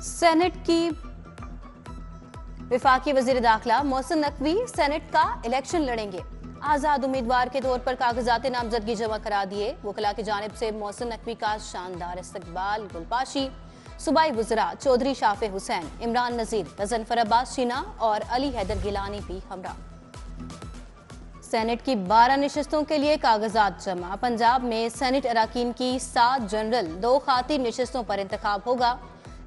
Senate की विफाकी वजीर दाखिला मोहसिन नकवी सेनेट का इलेक्शन लड़ेंगे। आजाद उम्मीदवार के तौर पर कागजात नामजदगी जमा करा दिए। वकला की जानिब से मोहसिन नकवी का शानदार इस्तकबाल। गुलपाशी, सूबाई वज़रा चौधरी शाफे हुसैन, इमरान नजीर, गजनफर अब्बास चीना और अली हैदर गिलानी भी हमरा। सेनेट की 12 नशिस्तों के लिए कागजात जमा। पंजाब में सेनेट अराकीन की 7 जनरल, 2 खातिर नशिस्तों पर इंतखाब होगा।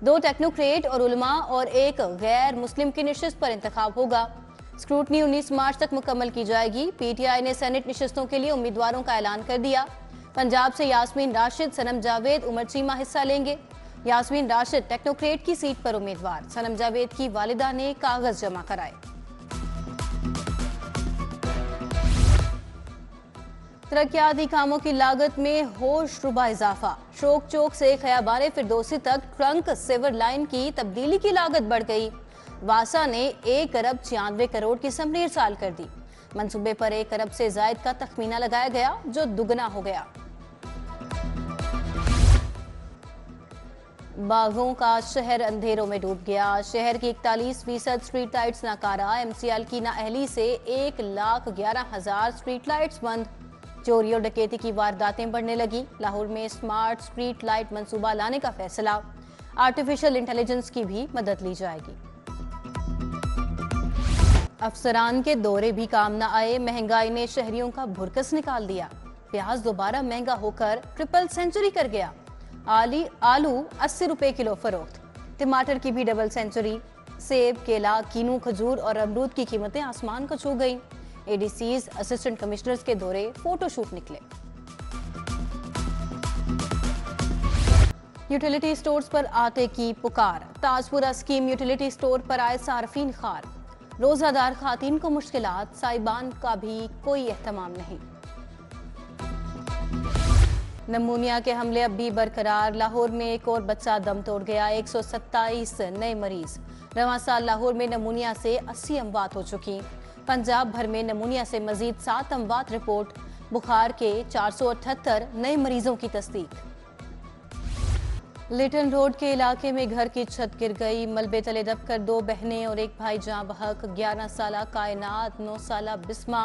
2 टेक्नोक्रेट और उलमा और 1 गैर मुस्लिम की नशिस्त पर इंतखाब होगा। स्क्रूटनी 19 मार्च तक मुकम्मल की जाएगी। पीटीआई ने सेनेट नशिस्तों के लिए उम्मीदवारों का ऐलान कर दिया। पंजाब से यास्मीन राशिद, सनम जावेद, उमर चीमा हिस्सा लेंगे। यास्मीन राशिद टेक्नोक्रेट की सीट पर उम्मीदवार। सनम जावेद की वालिदा ने कागज जमा कराए। तरक्याती कामों की लागत में होशरुबा इजाफा। शोक चौक से खयाबाने फिरदौसी तक ट्रंक सीवर लाइन की तब्दीली की लागत बढ़ गई। वासा ने 1 अरब 96 करोड़ की समरीर साल कर दी। मंसूबे पर 1 अरब से जायद का तखमीना लगाया गया, जो दुगना हो गया। बागों का शहर अंधेरों में डूब गया। शहर की 41% स्ट्रीट लाइट्स नाकारा। MCL की नाअहली से 1,11,000 स्ट्रीट लाइट्स बंद। चोरी और डकैती की वारदातें बढ़ने लगी। लाहौर में स्मार्ट स्ट्रीट लाइट मंसूबा लाने का फैसला। आर्टिफिशियल इंटेलिजेंस की भी मदद ली जाएगी। अफसरान के दौरे भी काम न आए। महंगाई ने शहरियों का भुरकस निकाल दिया। प्याज दोबारा महंगा होकर ट्रिपल सेंचुरी कर गया। आलू 80 रुपए किलो फरोख्त। टमाटर की भी डबल सेंचुरी। सेब, केला, कीनू, खजूर और अमरूद की कीमतें आसमान को छू गईं। ADCs, असिस्टेंट कमिश्नर्स के दौरे फोटोशूट निकले। यूटिलिटी स्टोर्स पर आटे की पुकार। ताजपुरा स्कीम यूटिलिटी स्टोर पर आए सार्फिन खार। रोजादार खातीन को मुश्किलात, साइबान का भी कोई एहतमाम नहीं। नमूनिया के हमले अब भी बरकरार। लाहौर में एक और बच्चा दम तोड़ गया। 127 नए मरीज। रवां साल लाहौर में नमूनिया से 80 अमवात हो चुकी। पंजाब भर में नमूनिया से मजीद 7 अमवात रिपोर्ट। बुखार के 478 नए मरीजों की तस्दीक। लिटन रोड के इलाके में घर की छत गिर गई। मलबे तले दबकर 2 बहनें और 1 भाई जाँ बहक। 11 साला कायनात, 9 साला बिस्मा,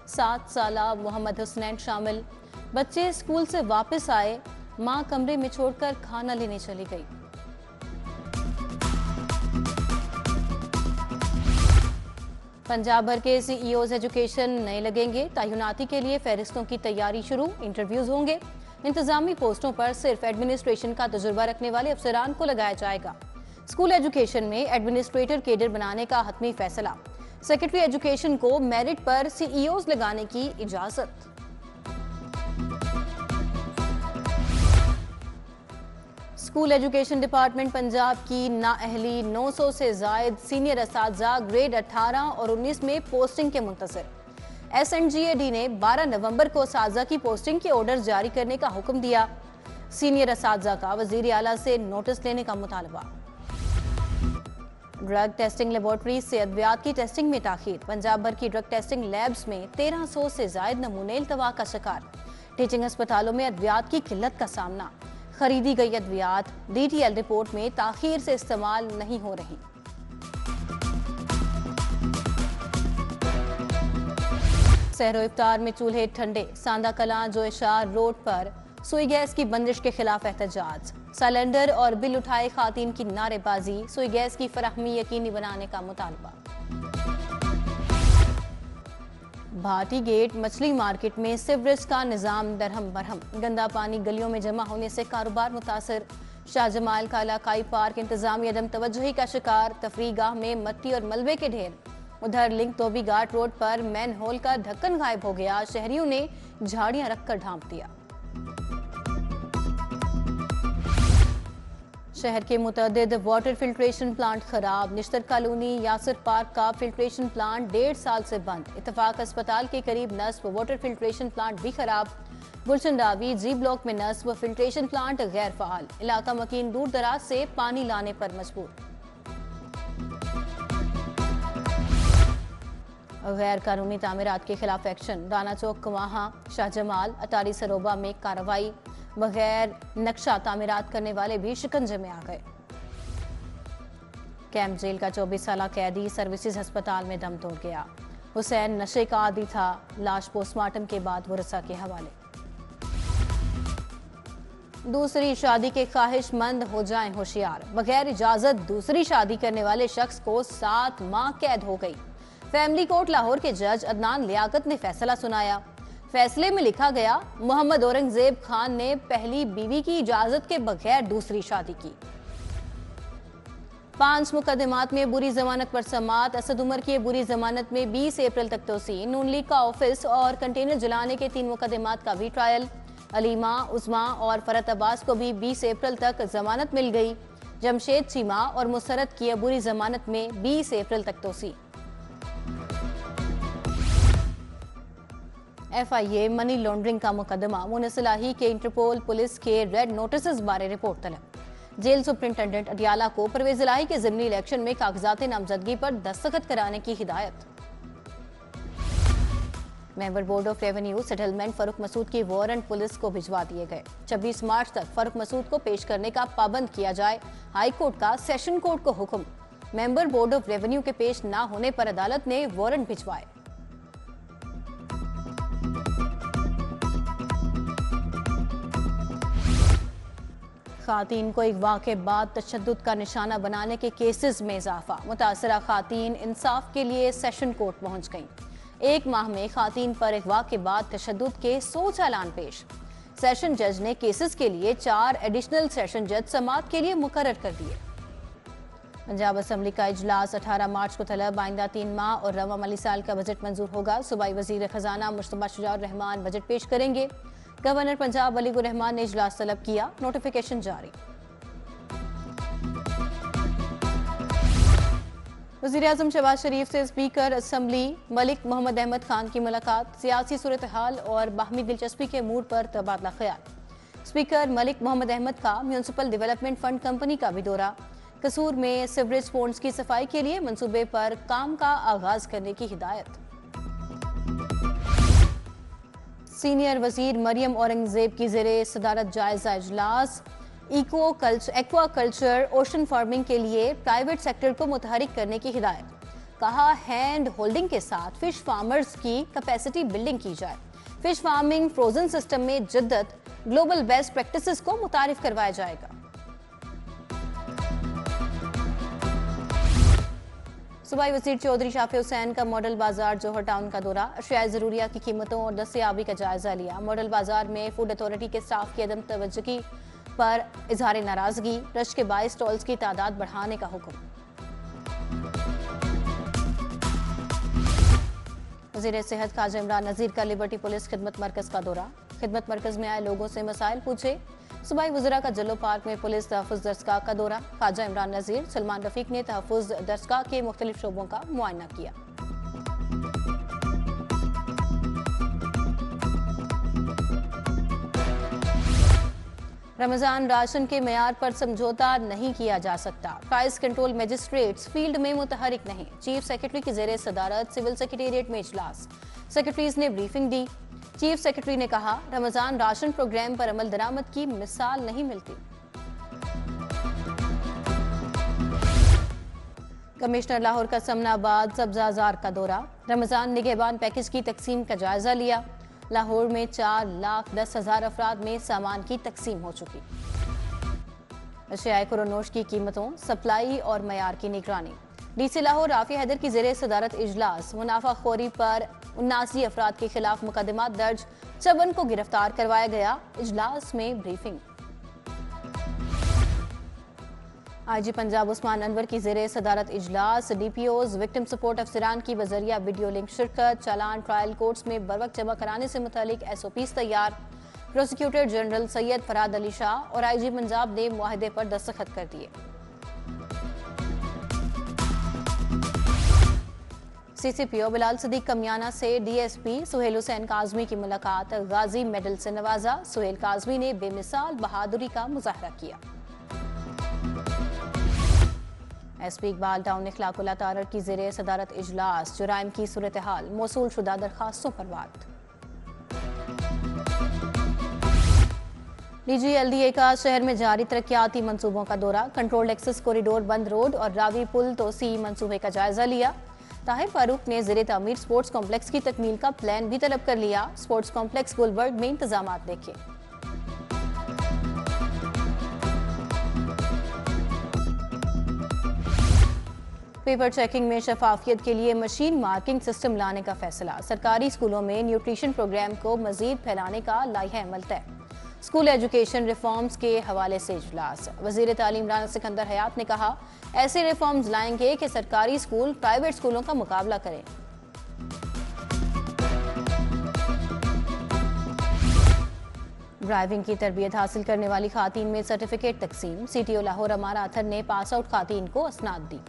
7 साला मोहम्मद हुसनैन शामिल। बच्चे स्कूल से वापस आए। मां कमरे में छोड़कर खाना लेने चली गई। पंजाब भर के CEOs एजुकेशन नए लगेंगे। तैनाती के लिए फहरिस्तों की तैयारी शुरू। इंटरव्यूज होंगे। इंतजामी पोस्टों पर सिर्फ एडमिनिस्ट्रेशन का तजुर्बा रखने वाले अफसरान को लगाया जाएगा। स्कूल एजुकेशन में एडमिनिस्ट्रेटर केडर बनाने का हतमी फैसला। सेक्रेटरी एजुकेशन को मेरिट पर CEOs लगाने की इजाजत। स्कूल एजुकेशन डिपार्टमेंट पंजाब की नाअहली 900 से जायद सीनियर असातिज़ा ग्रेड 18 और 19 में पोस्टिंग के मुंतज़िर। SNGAD ने 12 नवंबर को असातिज़ा की पोस्टिंग के ऑर्डर जारी करने का हुक्म दिया। सीनियर असातिज़ा का वज़ीर आला से नोटिस लेने का मुतालबा। ड्रग टेस्टिंग लेबॉर्ट्रीज से अद्वियात की टेस्टिंग में ताखीर। पंजाब भर की ड्रग टेस्टिंग लैब्स में 1300 से जायद नमूने इल्तवा का शिकार। टीचिंग अस्पतालों में अद्वियात की किल्लत का सामना। खरीदी गई अद्वियात DTL रिपोर्ट में ताखीर से इस्तेमाल नहीं हो रही। सहरो इफ्तार में चूल्हे ठंडे। सांदा कलां जोएशार रोड पर सुई गैस की बंदिश के खिलाफ एहतजाज। सिलेंडर और बिल उठाए खातीन की नारेबाजी। सुई गैस की फराहमी यकीनी बनाने का मुतालबा। भाटी गेट मछली मार्केट में सीवरेज का निजाम दरहम बरहम। गंदा पानी गलियों में जमा होने से कारोबार मुतासर। शाहजमाल का इलाकाई पार्क इंतजामी अदम तवज्जुही का शिकार। तफरीगाह में मट्टी और मलबे के ढेर। उधर लिंक धोबी घाट रोड पर मैन होल का ढक्कन गायब हो गया। शहरियों ने झाड़ियां रखकर ढांप दिया। शहर के मुतअद्दिद वाटर फिल्ट्रेशन प्लांट खराब। निश्तर कॉलोनी यासिर पार्क का फिल्ट्रेशन प्लांट 1.5 साल से बंद। इत्तफाक अस्पताल के करीब नस्ब वाटर फिल्ट्रेशन प्लांट भी खराब। गुलशन डावी G ब्लॉक में नस्ब फिल्ट्रेशन प्लांट गैर फाल। इलाका मकीन दूर दराज से पानी लाने पर मजबूर। गैर कानूनी तामीरात के खिलाफ एक्शन। राना चौक कवाहा, शाहजमाल, अटारी सरोबा में कार्रवाई। बगैर नक्शा तामीरात करने वाले भी शिकंजे में आ गए। कैंप जेल का 24 साल कैदी सर्विसेज अस्पताल में दम तोड़ गया। हुसैन नशे का आदी था। लाश पोस्टमार्टम के बाद वरसा के हवाले। दूसरी शादी के ख्वाहिशमंद हो जाएं होशियार। बगैर इजाजत दूसरी शादी करने वाले शख्स को 7 माह कैद हो गई। फैमिली कोर्ट लाहौर के जज अदनान लियाकत ने फैसला सुनाया। फैसले में लिखा गया, मोहम्मद औरंगजेब खान ने पहली बीवी की इजाजत के बगैर दूसरी शादी की। 5 मुकदमात में बुरी जमानत पर समात। असद उमर की बुरी जमानत में 20 अप्रैल तक तोसी। नून लीग का ऑफिस और कंटेनर जलाने के 3 मुकदमात का भी ट्रायल। अलीमा, उस्मा और फरत अब्बास को भी 20 अप्रैल तक जमानत मिल गई। जमशेद चीमा और मुसरत की बुरी जमानत में 20 अप्रैल तक तोसी। FIA मनी लॉन्ड्रिंग का मुकदमा। मुनसलाही के इंटरपोल पुलिस के रेड नोटिस बारे रिपोर्ट तलब। जेल सुपरिंटेंडेंट अडियाला को परवेज इलाही के ज़िमनी इलेक्शन में कागजात नामजदगी पर दस्तखत कराने की हिदायत। Member board of revenue settlement Farooq Masood की वारंट पुलिस को भिजवा दिए गए। 26 मार्च तक फरूक मसूद को पेश करने का पाबंद किया जाए। हाई कोर्ट का सेशन कोर्ट को हुक्म। मेंबर बोर्ड ऑफ रेवेन्यू के पेश न होने पर अदालत ने वारंट भिजवाए। खातीन को अगवा के बाद तशद्दुद का निशाना बनाने के केसेस में इजाफा। मुतासरा खातीन इंसाफ के लिए सेशन कोर्ट पहुंच गईं। 1 माह में खातीन पर अगवा के बाद तशद्दुद के 100 चालान पेश। सेशन जज ने केसेस के लिए 4 एडिशनल सेशन जज समाअत के लिए मुकर्रर कर दिए। पंजाब असम्बली का इजलास 18 मार्च को तलब। आइंदा 3 माह और रवा माली साल का बजट मंजूर होगा। सूबाई वजीर खजाना मुश्तबा शुजा रहमान बजट पेश करेंगे। गवर्नर पंजाब अलीगुर रहमान ने इजलास तलब किया। नोटिफिकेशन जारी। वज़ीर-ए-आज़म शहबाज शरीफ से स्पीकर असम्बली मलिक मोहम्मद अहमद खान की मुलाकात। सियासी सूरत हाल और बाहमी दिलचस्पी के मूड पर तबादला ख्याल। स्पीकर मलिक मोहम्मद अहमद का म्यूनसिपल डेवलपमेंट फंड कंपनी का भी दौरा। कसूर में सीवरेज पोन्ड्स की सफाई के लिए मंसूबे पर काम का आगाज करने की हिदायत। सीनियर वजीर मरियम औरंगजेब की ज़ेरे सदारत जायजा इजलास। एक्वा कल्चर ओशन फार्मिंग के लिए प्राइवेट सेक्टर को मुतहरिक करने की हिदायत। कहा, हैंड होल्डिंग के साथ फिश फार्मर्स की कैपेसिटी बिल्डिंग की जाए। फिश फार्मिंग फ्रोजन सिस्टम में जिद्दत। ग्लोबल बेस्ट प्रैक्टिसेस को मुतारिफ करवाया जाएगा। सूबाई वजीर चौधरी शाफी हुसैन का मॉडल बाजार जोहर टाउन का दौरा। अशियाए ज़रूरिया की कीमतों और दस्तयाबी का जायजा लिया। मॉडल बाजार में फूड अथॉरिटी के स्टाफ की अदम तवज्जुही पर इजहार नाराजगी। रश के 22 स्टॉल्स की तादाद बढ़ाने का हुक्म। वज़ीर सेहत ख्वाजा इमरान नज़ीर का लिबर्टी पुलिस खिदमत मरकज का दौरा। खिदमत मरकज में आए लोगों से मसाइल पूछे। सूबाई वज़रा का जल्लो पार्क में पुलिस तहफ़्फ़ुज़ दरसगाह का दौरा। ख्वाजा इमरान नज़ीर सलमान रफीक ने तहफ़्फ़ुज़ दरसगाह के मुख्तलिफ शोबों का मुआयना किया। रमजान राशन के मेयार पर समझौता नहीं किया जा सकता। प्राइस कंट्रोल मजिस्ट्रेट्स फील्ड में मुतहरिक नहीं। चीफ सेक्रेटरी की ज़ेरे सदारत सिविल सेक्रेटेरिएट में इजलास। सेक्रेटरीज ने ब्रीफिंग दी। चीफ सेक्रेटरी ने कहा, रमजान राशन प्रोग्राम पर अमल दरामद की मिसाल नहीं मिलती। कमिश्नर लाहौर का समनाबाद सब्जाजार का दौरा। रमजान निगहबान पैकेज की तकसीम का जायजा लिया। लाहौर में 4,10,000 अफराद में सामान की तकसीम हो चुकी। अशियाए कुरोनोश की कीमतों, सप्लाई और मयार की निगरानी। डीसी लाहौर राफी हैदर की ज़ेरे सदारत इजलास। मुनाफाखोरी पर 79 अफराद के खिलाफ मुकदमा दर्ज। 54 को गिरफ्तार करवाया गया। इजलास में ब्रीफिंग। IG पंजाब उस्मान अनवर की ज़ेरे सदारत इजलास। DPOs विक्टिम सपोर्ट अफसरान की बजरिया वीडियो लिंक शिरकत। चालान ट्रायल कोर्ट्स में बरवक्त जमा कराने से मुतालिक SOPs तैयार। प्रोसिक्यूटर जनरल सैयद फराद अली शाह और IG पंजाब ने मुआहदे पर दस्तखत कर दिए। CCPO बिलाल सदीक कमियाना से DSP सुहेल हुसैन काजमी की मुलाकात। गाजी मेडल से नवाजा। सुहेल काजमी ने बेमिसाल बहादुरी का मुजाहरा किया। SP इकबाल टाउन इखलाकुल्लाह तारर की ज़ेरे सदारत इजलास। जुराइम की सूरत हाल, मौसूल शुदा दरखास्तों पर बात। DGLDA का शहर में जारी तरक्याती मंसूबों का दौरा, कंट्रोल एक्सेस कॉरिडोर बंद रोड और रावी पुल तोसी मंसूबे का जायजा लिया। ताहिर फारूक ने ज़ेरे तामीर स्पोर्ट्स कॉम्प्लेक्स की तकमील का प्लान भी तलब कर लिया। स्पोर्ट्स कॉम्प्लेक्स गुलबर्ग में इंतजाम देखे। पेपर चेकिंग में शफाफियत के लिए मशीन मार्किंग सिस्टम लाने का फैसला। सरकारी स्कूलों में न्यूट्रिशन प्रोग्राम को मजीद फैलाने का लाइहा अमल तय। स्कूल एजुकेशन रिफॉर्म्स के हवाले से इजलास। वजीर तालीम राना सिकंदर हयात ने कहा, ऐसे रिफॉर्म्स लाएंगे कि सरकारी स्कूल प्राइवेट स्कूलों का मुकाबला करें। ड्राइविंग की तरबियत हासिल करने वाली खातून में सर्टिफिकेट तकसीम। CTO लाहौर अमारा अथर ने पास आउट खातून को असनाद दी।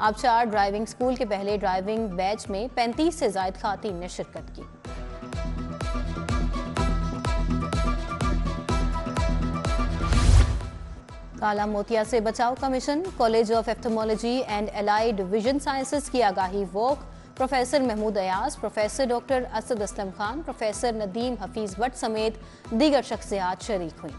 आबशार ड्राइविंग स्कूल के पहले ड्राइविंग बैच में 35 से ज्यादा खातून ने शिरकत की। काला मोतिया से बचाव का मिशन। College of ophthalmology and allied vision sciences की आगाही walk. Professor Mahmood Ayaz, professor doctor Asad Aslam Khan, professor Nadeem Hafeez Bhatt समेत दीगर शख्सियात शरीक हुई।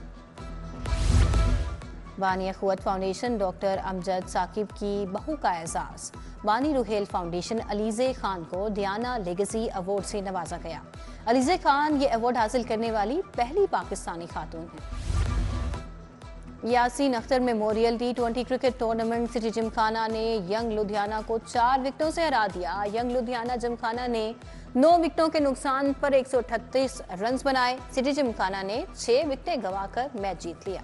बानी अखुवत फाउंडेशन डॉक्टर अमजद साकिब की बहू का एजाज। बानी रुहेल फाउंडेशन अलीजे खान को डियाना लेगेसी अवार्ड से नवाजा गया। अलीजे खान ये अवार्ड हासिल करने वाली पहली पाकिस्तानी खातून है। Yasin Akhtar memorial T20 cricket tournament, city Gymkhana ने यंग लुधियाना को 4 विकेटों से हरा दिया। यंग लुधियाना जिमखाना ने 9 विकेटों के नुकसान पर 138 रन बनाए। सिटी जिमखाना ने 6 विकेटें गंवाकर मैच जीत लिया।